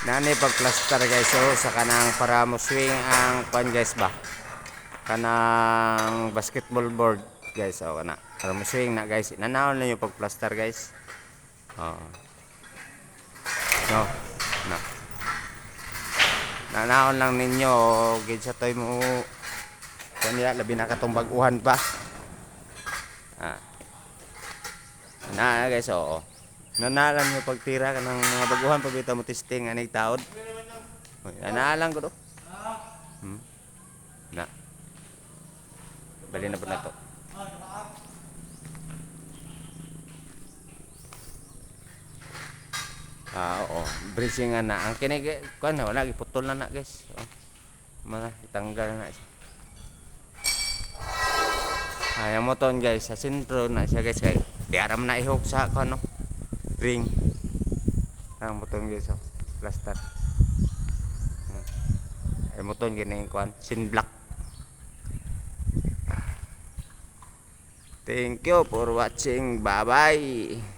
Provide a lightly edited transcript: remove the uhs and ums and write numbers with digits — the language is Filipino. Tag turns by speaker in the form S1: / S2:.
S1: Nani pagplaster guys, so sa kanang para mo swing ang pan guys ba, kanang basketball board guys, o kana para mo swing na guys, nanawon na yung pagplaster guys. Oh no, na nanawon lang ninyo gid sa toy mo kanya, labi na katong baguhan pa. ah na guys, oo, nanalan mo pagtira ka ng mga baguhan pabita mo testing anig taod. Nanalan ko do. Na bali na po na to. Oo, bracing na ang kinig kuan na wala giputol na guys. Mga tanggal na siya. Yung moton guys sa sentro na siya guys, kay di aram na ihok sa kuno ring ang moton guys, plaster. Ay moton gini kuan sin black. Thank you for watching. Bye bye.